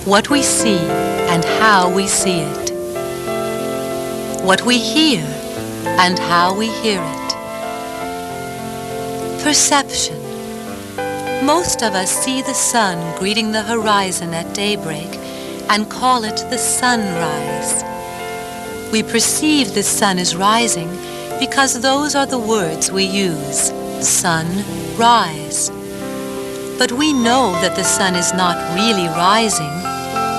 What we see and how we see it. What we hear and how we hear it. Perception. Most of us see the sun greeting the horizon at daybreak and call it the sunrise. We perceive the sun is rising because those are the words we use. Sun, rise. But we know that the sun is not really rising.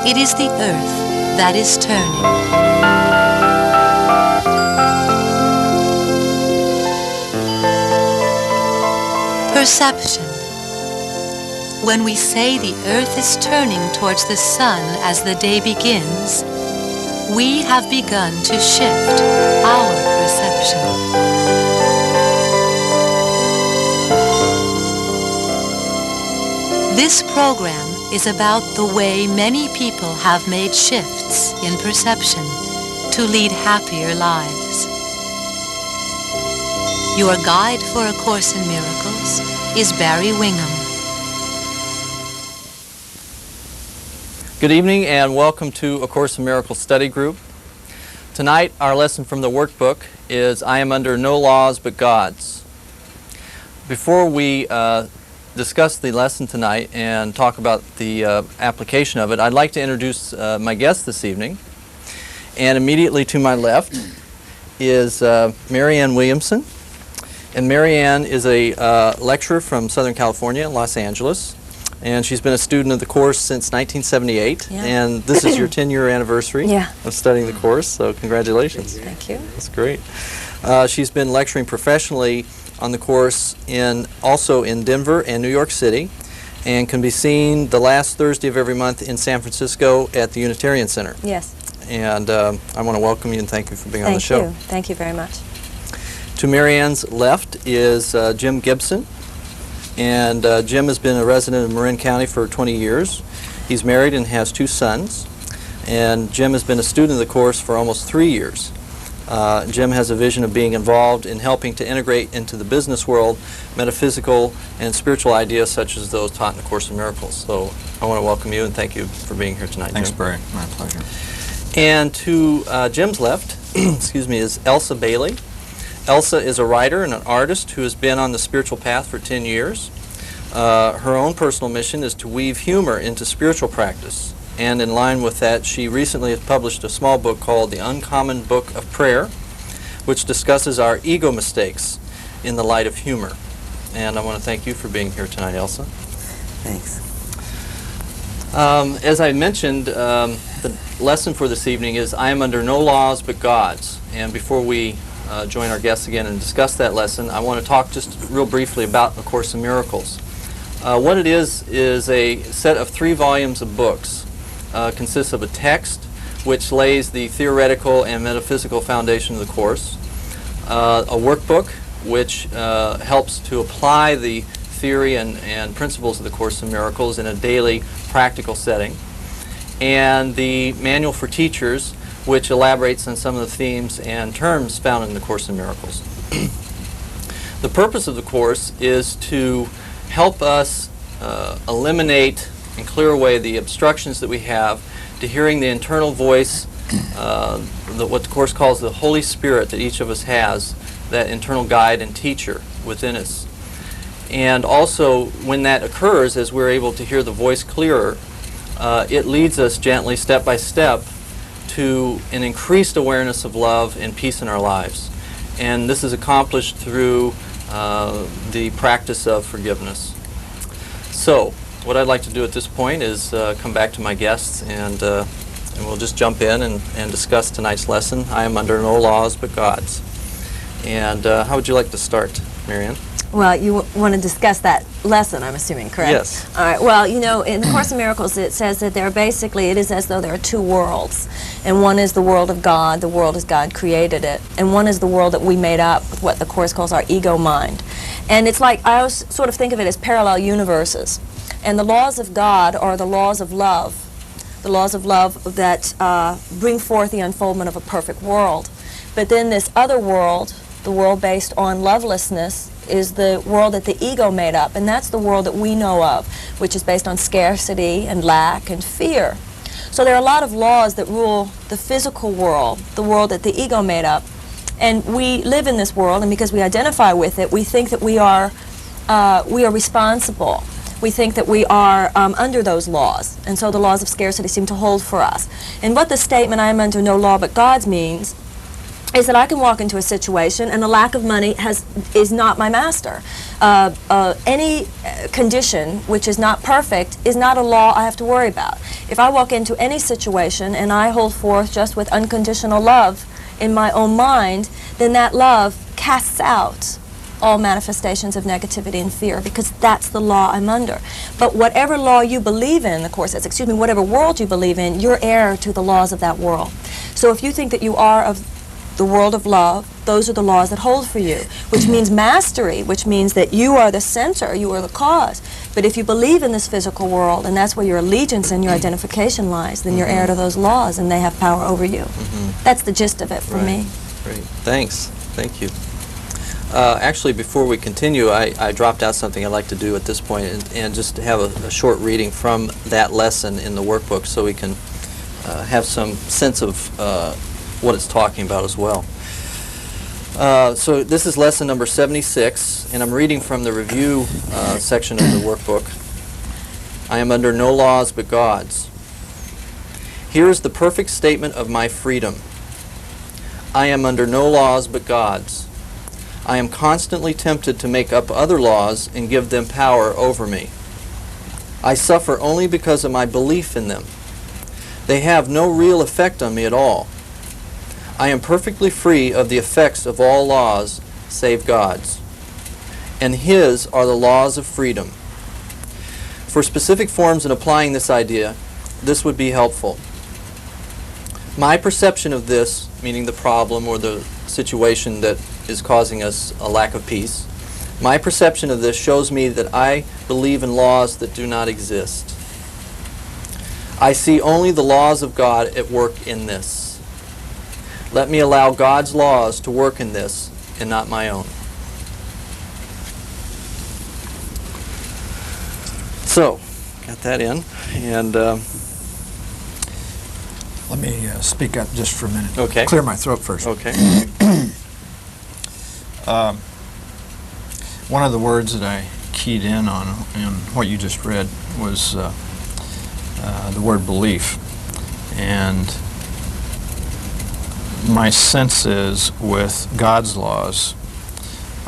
It is the earth that is turning. Perception. When we say the earth is turning towards the sun as the day begins, we have begun to shift our perception. This program is about the way many people have made shifts in perception to lead happier lives. Your guide for A Course in Miracles is Barry Wingham. Good evening and welcome to A Course in Miracles study group. Tonight our lesson from the workbook is I am under no laws but God's. Before we discuss the lesson tonight and talk about the application of it, I'd like to introduce my guest this evening. And immediately to my left is Marianne Williamson. And Marianne is a lecturer from Southern California, Los Angeles. And she's been a student of the course since 1978. Yeah. And this is your 10-year anniversary Yeah. of studying the course, so congratulations. Thank you. That's great. She's been lecturing professionally on the course also in Denver and New York City, and can be seen the last Thursday of every month in San Francisco at the Unitarian Center. Yes. And I want to welcome you and thank you for being on the show. Thank you. Thank you very much. To Marianne's left is Jim Gibson. And Jim has been a resident of Marin County for 20 years. He's married and has 2 sons. And Jim has been a student of the course for almost 3 years. Jim has a vision of being involved in helping to integrate into the business world metaphysical and spiritual ideas such as those taught in the Course in Miracles. So I want to welcome you and thank you for being here tonight, Thanks, Jim. Barry. My pleasure. And to Jim's left excuse me, is Elsa Bailey. Elsa is a writer and an artist who has been on the spiritual path for 10 years. Her own personal mission is to weave humor into spiritual practice. And in line with that, she recently has published a small book called The Uncommon Book of Prayer, which discusses our ego mistakes in the light of humor. And I want to thank you for being here tonight, Elsa. Thanks. As I mentioned, the lesson for this evening is I am under no laws but God's. And before we join our guests again and discuss that lesson, I want to talk just real briefly about A Course in Miracles. What it is a set of 3 volumes of books. Consists of a text which lays the theoretical and metaphysical foundation of the Course, a workbook which helps to apply the theory and principles of the Course in Miracles in a daily practical setting, and the Manual for Teachers, which elaborates on some of the themes and terms found in the Course in Miracles. The purpose of the Course is to help us eliminate and clear away the obstructions that we have to hearing the internal voice, what the Course calls the Holy Spirit that each of us has, that internal guide and teacher within us. And also, when that occurs, as we're able to hear the voice clearer, it leads us gently, step by step, to an increased awareness of love and peace in our lives. And this is accomplished through the practice of forgiveness. So, what I'd like to do at this point is come back to my guests and we'll just jump in and discuss tonight's lesson. I am under no laws but God's. And how would you like to start, Marianne? Well, you want to discuss that lesson, I'm assuming, correct? Yes. All right. Well, you know, in the Course in Miracles, it says that it is as though there are 2 worlds. And one is the world of God, the world as God created it. And one is the world that we made up with what the Course calls our ego mind. And it's like, I always sort of think of it as parallel universes. And the laws of God are the laws of love that bring forth the unfoldment of a perfect world. But then this other world, the world based on lovelessness, is the world that the ego made up, and that's the world that we know of, which is based on scarcity and lack and fear. So there are a lot of laws that rule the physical world, the world that the ego made up. And we live in this world, and because we identify with it, we think that we are responsible. We think that we are under those laws, and so the laws of scarcity seem to hold for us. And what the statement, "I am under no law but God's," means is that I can walk into a situation and a lack of money is not my master. Any condition which is not perfect is not a law I have to worry about. If I walk into any situation and I hold forth just with unconditional love in my own mind, then that love casts out all manifestations of negativity and fear, because that's the law I'm under. But whatever law you believe in, the Course says, excuse me, whatever world you believe in, you're heir to the laws of that world. So if you think that you are of the world of love, those are the laws that hold for you, which means mastery, which means that you are the center, you are the cause. But if you believe in this physical world, and that's where your allegiance and your identification lies, then you're heir to those laws, and they have power over you. That's the gist of it for me. Great. Thanks. Thank you. Actually, before we continue, I dropped out something I'd like to do at this point, and just have a short reading from that lesson in the workbook so we can have some sense of what it's talking about as well. So this is lesson number 76, and I'm reading from the review section of the workbook. I am under no laws but God's. Here is the perfect statement of my freedom. I am under no laws but God's. I am constantly tempted to make up other laws and give them power over me. I suffer only because of my belief in them. They have no real effect on me at all. I am perfectly free of the effects of all laws save God's, and His are the laws of freedom. For specific forms in applying this idea, this would be helpful. My perception of this, meaning the problem or the situation that is causing us a lack of peace, my perception of this shows me that I believe in laws that do not exist. I see only the laws of God at work in this. Let me allow God's laws to work in this and not my own. So, got that in, and let me speak up just for a minute. Okay. Clear my throat first. Okay. One of the words that I keyed in on what you just read was the word belief. And my sense is with God's laws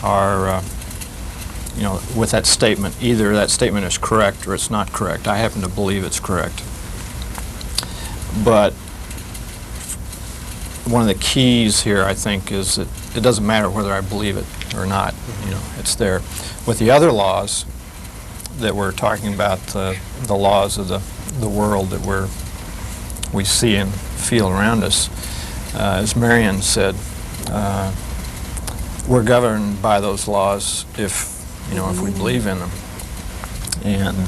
are, with that statement, either that statement is correct or it's not correct. I happen to believe it's correct. But one of the keys here, I think, is that it doesn't matter whether I believe it or not. It's there. With the other laws that we're talking about, the laws of the world that we see and feel around us, as Marianne said, we're governed by those laws if we believe in them. And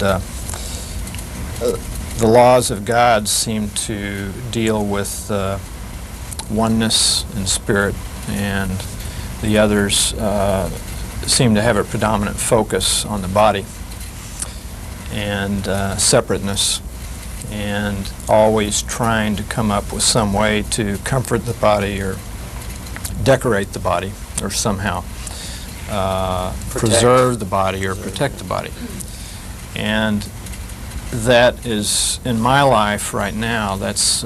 the laws of God seem to deal with oneness in spirit, and the others seem to have a predominant focus on the body and separateness, and always trying to come up with some way to comfort the body or decorate the body or somehow preserve the body or protect the body. And that is, in my life right now, that's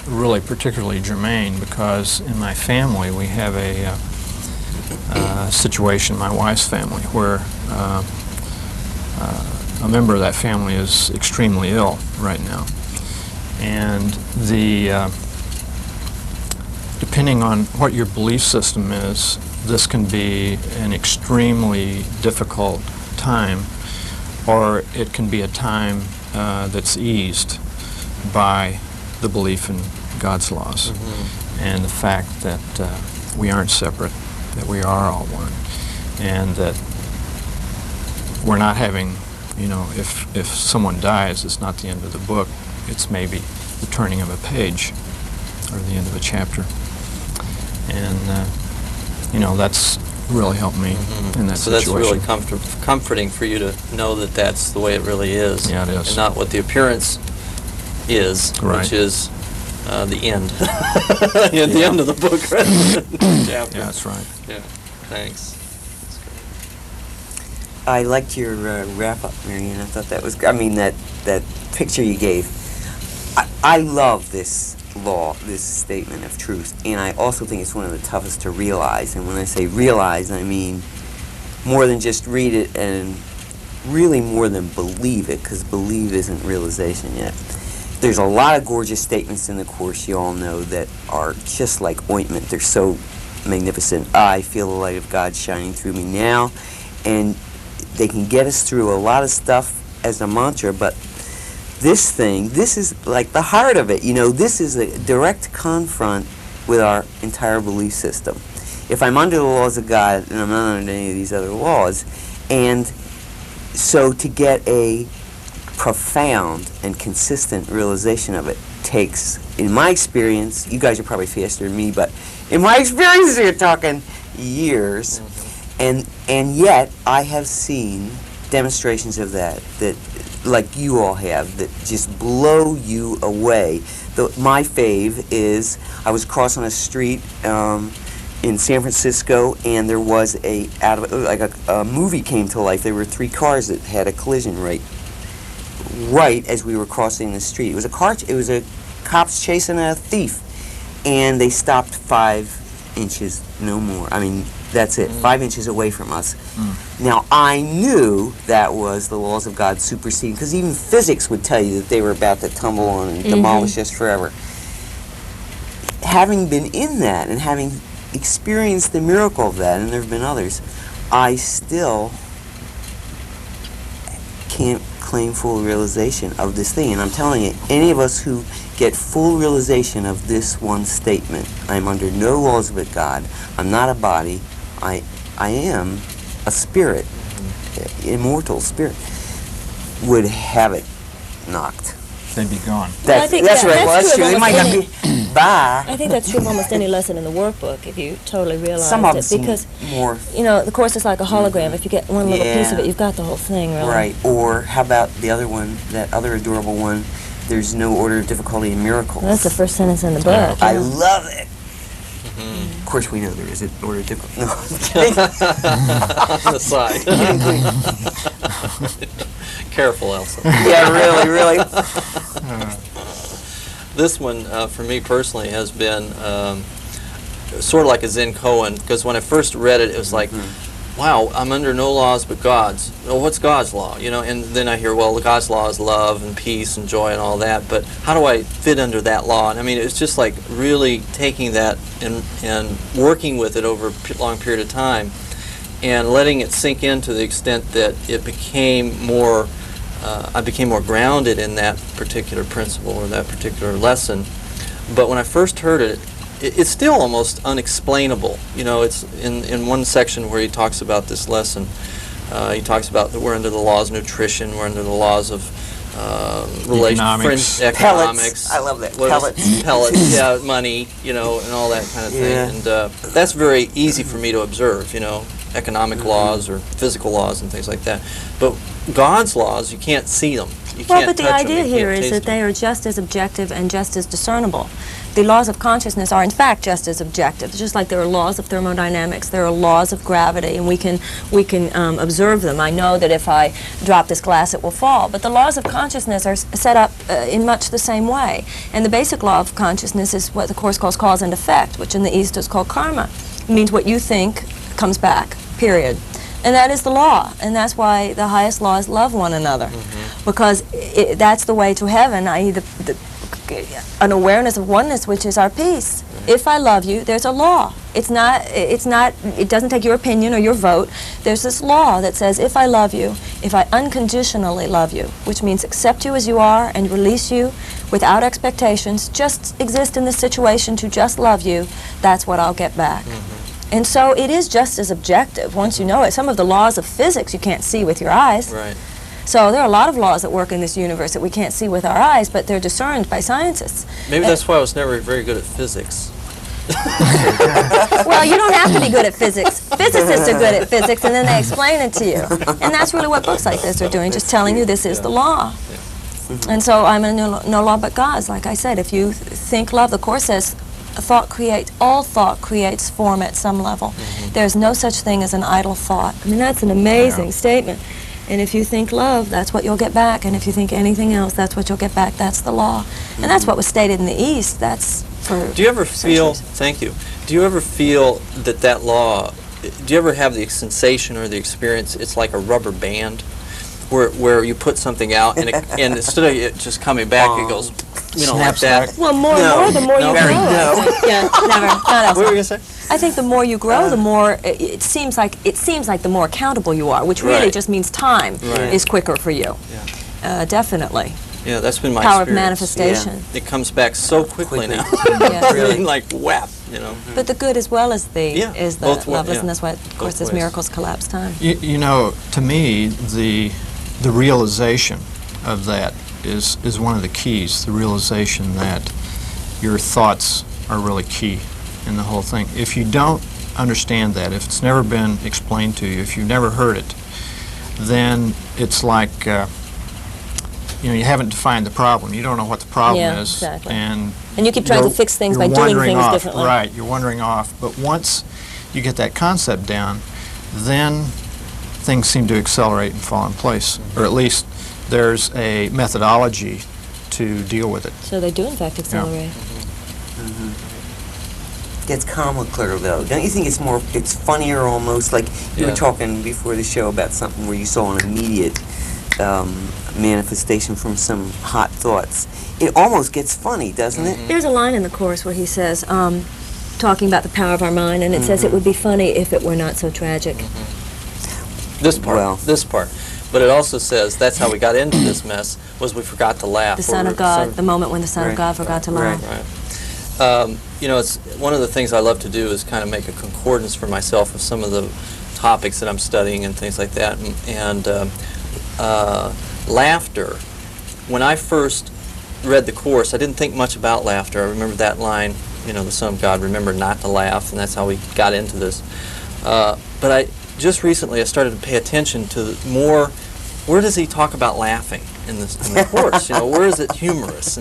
really particularly germane, because in my family we have a situation, my wife's family, where a member of that family is extremely ill right now. And depending on what your belief system is, this can be an extremely difficult time, or it can be a time that's eased by the belief in God's laws and the fact that we aren't separate, that we are all one, and that we're not having, if someone dies, it's not the end of the book, it's maybe the turning of a page or the end of a chapter. And, that's really helped me in that situation. So that's really comforting for you to know that that's the way it really is. Yeah, it is. And not what the appearance, is, Right. which is the end. At the end of the book, right? Chapter. Yeah, that's right. Yeah, thanks. I liked your wrap-up, Marianne. I thought that was, I mean, that picture you gave. I love this law, this statement of truth, and I also think it's one of the toughest to realize. And when I say realize, I mean more than just read it, and really more than believe it, because believe isn't realization yet. There's a lot of gorgeous statements in the Course, you all know, that are just like ointment. They're so magnificent. I feel the light of God shining through me now, and they can get us through a lot of stuff as a mantra, but this is like the heart of it. You know, this is a direct confront with our entire belief system. If I'm under the laws of God, and I'm not under any of these other laws, and so to get a profound and consistent realization of it takes, in my experience, you guys are probably faster than me, but in my experience, you're talking years. And yet, I have seen demonstrations of that like you all have, that just blow you away. My fave is, I was crossing a street in San Francisco, and there was a movie came to life. There were 3 cars that had a collision right as we were crossing the street. It was a cops chasing a thief, and they stopped 5 inches, no more. I mean, that's it, 5 inches away from us. Now, I knew that was the laws of God superseding, because even physics would tell you that they were about to tumble on and demolish us forever. Having been in that, and having experienced the miracle of that, and there have been others, I still can't claim full realization of this thing. And I'm telling you, any of us who get full realization of this one statement, I'm under no laws of God, I'm not a body, I am a spirit, immortal spirit, would have it knocked. They'd be gone. Well, I think That's right. that's Well, that's true true. of They might not almost be. Bye. I think that's true of almost any lesson in the workbook, if you totally realize Some of it. them Because, more. you know, the Course is like a hologram. If you get one little piece of it, you've got the whole thing, really. Right. Or how about the other one, that other adorable one, there's no order of difficulty in miracles. Well, that's the first sentence in the book. I yeah. love it. Of course, we know there is an order of difficulty. No, I'm kidding. On the side. Careful, Elsa. Yeah, really. This one, for me personally, has been sort of like a Zen koan, because when I first read it, it was like, wow, I'm under no laws but God's. Well, what's God's law? You know, and then I hear, well, God's law is love and peace and joy and all that, but how do I fit under that law? And I mean, it's just like really taking that and working with it over a long period of time and letting it sink in to the extent that it became more, I became more grounded in that particular principle or that particular lesson. But when I first heard it, it's still almost unexplainable. You know, it's in one section where he talks about this lesson. He talks about that we're under the laws of nutrition, we're under the laws of Economics. Pellets. I love that. Pellets. Pellets, yeah, money, you know, and all that kind of thing. Yeah. And that's very easy for me to observe, you know, economic laws or physical laws and things like that. But God's laws, you can't see them. You Well, can't but the touch them, idea you here can't is taste that them. they are just as objective and just as discernible. The laws of consciousness are in fact just as objective. Just like there are laws of thermodynamics, there are laws of gravity, and we can observe them. I know that if I drop this glass, it will fall. But the laws of consciousness are set up in much the same way. And the basic law of consciousness is what the Course calls cause and effect, which in the East is called karma. It means what you think comes back, period. And that is the law, and that's why the highest law is love one another, because that's the way to heaven, i.e. an awareness of oneness, which is our peace. If I love you, there's a law. It doesn't take your opinion or your vote. There's this law that says, if I love you, if I unconditionally love you, which means accept you as you are and release you without expectations, just exist in this situation to just love you, that's what I'll get back. And so it is just as objective once you know it. Some of the laws of physics you can't see with your eyes. Right. So there are a lot of laws that work in this universe that we can't see with our eyes, but they're discerned by scientists. Maybe that's why I was never very good at physics. Well, you don't have to be good at physics. Physicists are good at physics, and then they explain it to you. And that's really what books like this are doing, just telling you this is the law. And so I'm in no law but God's. Like I said, if you think love, the Course says, all thought creates form at some level. There's no such thing as an idle thought. I mean, that's an amazing statement. And if you think love, that's what you'll get back. And if you think anything else, that's what you'll get back. That's the law. And that's what was stated in the East. That's for Do you ever feel, centuries. thank you, do you ever feel that law, do you ever have the sensation or the experience, it's like a rubber band, where you put something out and, and instead of it just coming back, it goes, you know, like Snaps that. back. Well, more and more, the more you Mary, grow. no. Yeah, never. Not What were you outside. going to say? I think the more you grow, the more it seems like the more accountable you are, which really Right. just means time Right. is quicker for you. Definitely. Yeah, that's been my Power of experience. manifestation. It comes back so quickly now. Yeah. Really like whap, you know. But the good as well as the Yeah, is the both loveless, yeah. and that's why, of course, Both there's ways. miracles collapse time. You know, to me, the realization of that is one of the keys, the realization that your thoughts are really key in the whole thing. If you don't understand that, if it's never been explained to you, if you've never heard it, then it's like, you know, you haven't defined the problem. You don't know what the problem Yeah, is. exactly. And And you keep trying to you're- fix things you're by doing wandering things off. differently. Right, you're wandering off. But once you get that concept down, then things seem to accelerate and fall in place. Or at least there's a methodology to deal with it. So they do, in fact, accelerate. Gets calmer, though. Don't you think it's funnier almost? Like you were Yeah. talking before the show about something where you saw an immediate manifestation from some hot thoughts. It almost gets funny, doesn't it? There's a line in the Course where he says, talking about the power of our mind, and it says it would be funny if it were not so tragic. This part, Well. this part. But it also says that's how we got into this mess, was we forgot to laugh. The Son of God, the moment when the Son of Right. God forgot to laugh. Right. You know, it's one of the things I love to do is kind of make a concordance for myself of some of the topics that I'm studying and things like that. And laughter. When I first read the Course, I didn't think much about laughter. I remember that line, you know, the Son of God remembered not to laugh, and that's how we got into this. But just recently I started to pay attention to more, where does he talk about laughing in the Course? You know, where is it humorous,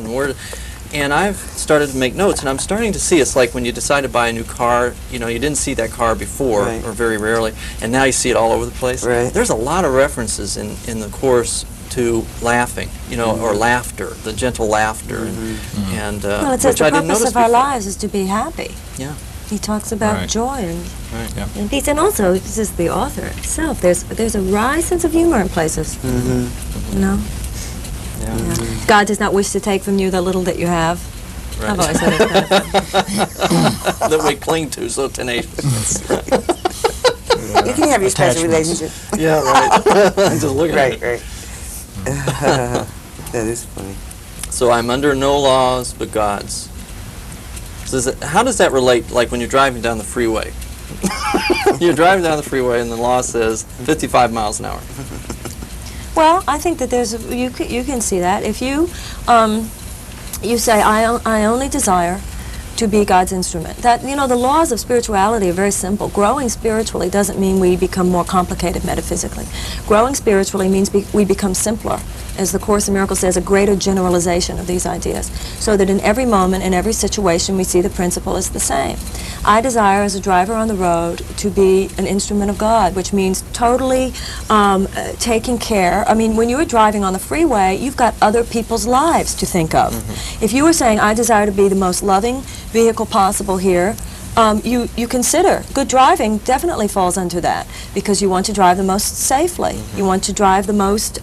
and I've started to make notes, and I'm starting to see it's like when you decide to buy a new car, you know, you didn't see that car before, Right. or very rarely, and now you see it all over the place. Right. There's a lot of references in the Course to laughing, you know, or laughter, the gentle laughter, and Well, it says which the I didn't purpose notice of our before. lives is to be happy. Yeah. He talks about Right. joy Right. Yeah. and peace, and also this is the author himself. There's a wry sense of humor in places. You know, Yeah. yeah. God does not wish to take from you the little that you have. I've always said it. That we cling to so tenacious. You can have your special Attachments. relationship. Yeah, right. Just look at Right, it. right. That is funny. So I'm under no laws but God's. So how does that relate, like when you're driving down the freeway? You're driving down the freeway and the law says 55 miles an hour. Well, I think that you can see that if you you say I only desire to be God's instrument. That, you know, the laws of spirituality are very simple. Growing spiritually doesn't mean we become more complicated metaphysically. Growing spiritually means we become simpler. As the Course in Miracles says, a greater generalization of these ideas, so that in every moment, in every situation, we see the principle is the same. I desire, as a driver on the road, to be an instrument of God, which means totally taking care. I mean, when you're driving on the freeway, you've got other people's lives to think of. If you were saying, I desire to be the most loving vehicle possible here, you consider good driving definitely falls into that, because you want to drive the most safely. You want to drive the most.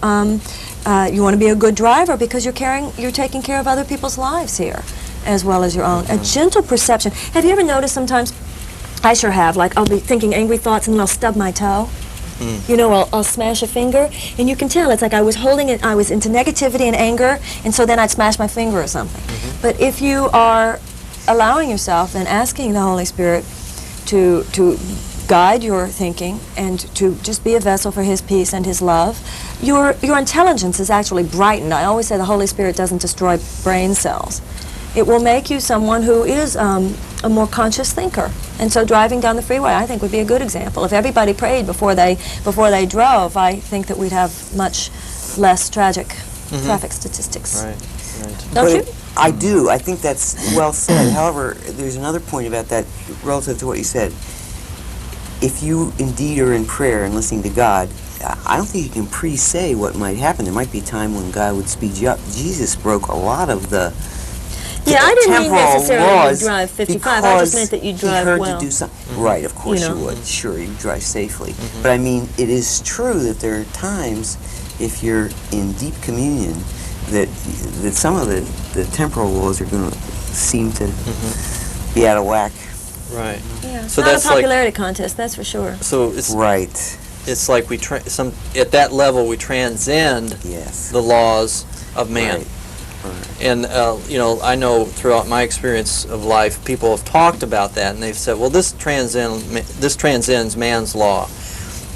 You want to be a good driver because you're taking care of other people's lives here, as well as your own. A gentle perception. Have you ever noticed sometimes? I sure have. Like I'll be thinking angry thoughts and then I'll stub my toe. You know, I'll smash a finger, and you can tell it's like I was holding it. I was into negativity and anger, and so then I'd smash my finger or something. But if you are allowing yourself and asking the Holy Spirit to guide your thinking and to just be a vessel for His peace and His love, your intelligence is actually brightened. I always say the Holy Spirit doesn't destroy brain cells. It will make you someone who is a more conscious thinker. And so driving down the freeway, I think, would be a good example. If everybody prayed before they drove, I think that we'd have much less tragic traffic statistics. Right. Don't But you? I do. I think that's well said. However, there's another point about that relative to what you said. If you indeed are in prayer and listening to God, I don't think you can pre-say what might happen. There might be a time when God would speed you up. Jesus broke a lot of the Yeah, I didn't mean temporal necessarily laws you drive 55. I just meant that you drive he heard well. to do something. Right, of course you, know. would. Sure, you drive safely. But I mean, it is true that there are times, if you're in deep communion, that some of the temporal laws are going to seem to be out of whack. Right. Yeah, it's So not that's a like- popularity contest, that's for sure. So it's Right. it's like at that level we transcend Yes. the laws of man. Right. Right. And I know throughout my experience of life, people have talked about that, and they've said, "Well, this transcends man's law."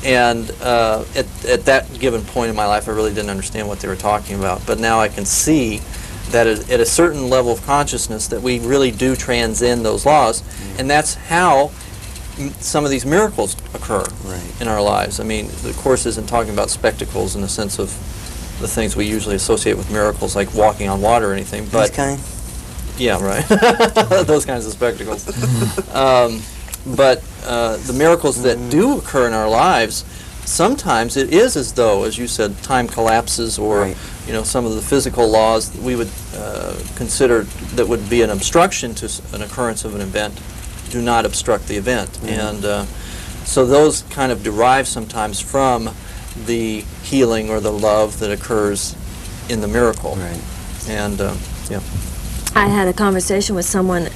And at that given point in my life, I really didn't understand what they were talking about. But now I can see that at a certain level of consciousness, that we really do transcend those laws, and that's how some of these miracles occur in our lives. I mean, the Course isn't talking about spectacles in the sense of the things we usually associate with miracles, like walking on water or anything. But This kind? yeah, right. Those kinds of spectacles. But the miracles that do occur in our lives, sometimes it is as though, as you said, time collapses, or Right. some of the physical laws that we would consider that would be an obstruction to an occurrence of an event do not obstruct the event. And so those kind of derive sometimes from the healing or the love that occurs in the miracle. Right. And yeah. I had a conversation with someone,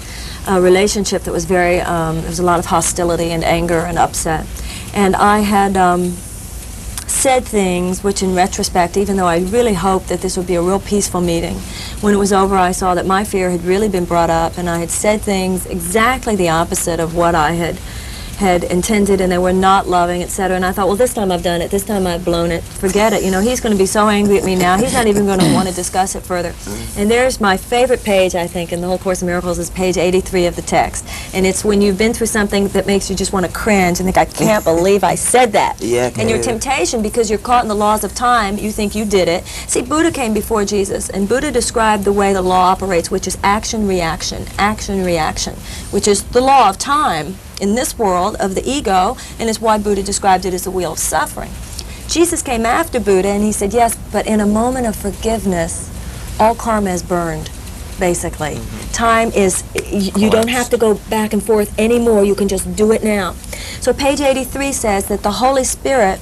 a relationship that was very, there was a lot of hostility and anger and upset. And I had said things which in retrospect, even though I really hoped that this would be a real peaceful meeting, when it was over I saw that my fear had really been brought up, and I had said things exactly the opposite of what I had intended, and they were not loving, etc. And I thought, well, this time I've done it, this time I've blown it, forget it. He's going to be so angry at me now, he's not even going to want to discuss it further. And there's my favorite page, I think, in the whole Course in Miracles, is page 83 of the text. And it's when you've been through something that makes you just want to cringe and think, I can't believe I said that. Yeah, And your temptation, because you're caught in the laws of time, you think you did it. See, Buddha came before Jesus, and Buddha described the way the law operates, which is action-reaction, action-reaction, which is the law of time in this world of the ego, and is why Buddha described it as the wheel of suffering. Jesus came after Buddha, and he said, yes, but in a moment of forgiveness, all karma is burned, basically. Time is, you don't have to go back and forth anymore, you can just do it now. So page 83 says that the Holy Spirit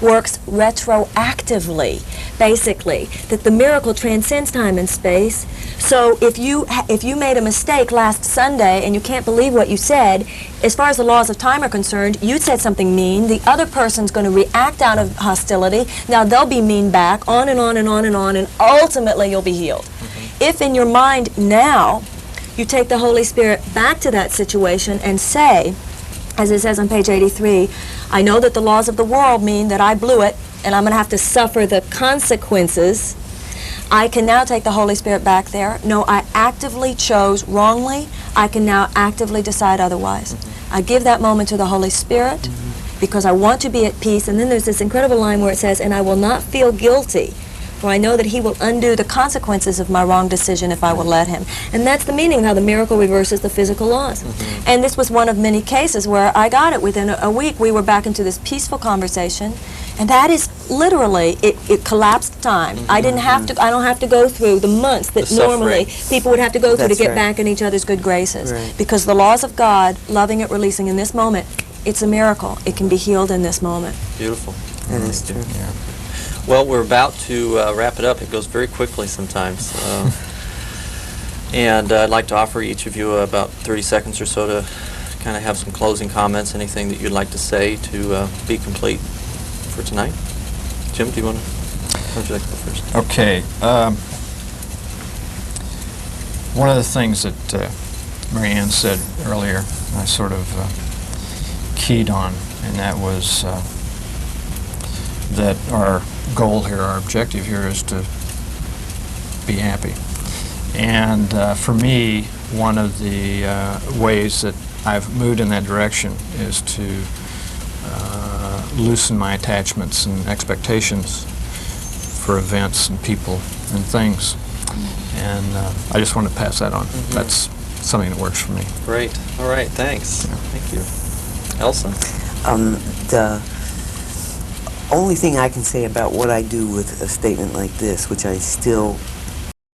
works retroactively, basically, that the miracle transcends time and space. So if you made a mistake last Sunday and you can't believe what you said, as far as the laws of time are concerned, you said something mean, the other person's going to react out of hostility, now they'll be mean back, on and on and on and on, and ultimately you'll be healed. If in your mind now you take the Holy Spirit back to that situation and say, as it says on page 83, I know that the laws of the world mean that I blew it and I'm going to have to suffer the consequences. I can now take the Holy Spirit back there. No, I actively chose wrongly. I can now actively decide otherwise. I give that moment to the Holy Spirit because I want to be at peace. And then there's this incredible line where it says, and I will not feel guilty, for I know that he will undo the consequences of my wrong decision if I will let him. And that's the meaning of how the miracle reverses the physical laws. And this was one of many cases where I got it. Within a week, we were back into this peaceful conversation. And that is literally, it collapsed time. I don't have to go through the months that normally people would have to go through to get back in each other's good graces. Because the laws of God, loving it, releasing in this moment, it's a miracle. It can be healed in this moment. Beautiful. That is true. Yeah. Well, we're about to wrap it up. It goes very quickly sometimes. And I'd like to offer each of you about 30 seconds or so to kind of have some closing comments, anything that you'd like to say to be complete for tonight. Jim, do you want to, would you like to go first? Okay. One of the things that Marianne said earlier, I sort of keyed on, and that was that our goal here, our objective here, is to be happy. And for me, one of the ways that I've moved in that direction is to loosen my attachments and expectations for events and people and things. And I just want to pass that on. That's something that works for me. Great. All right. Thanks. Yeah. Thank you. Elsa? The only thing I can say about what I do with a statement like this, which I still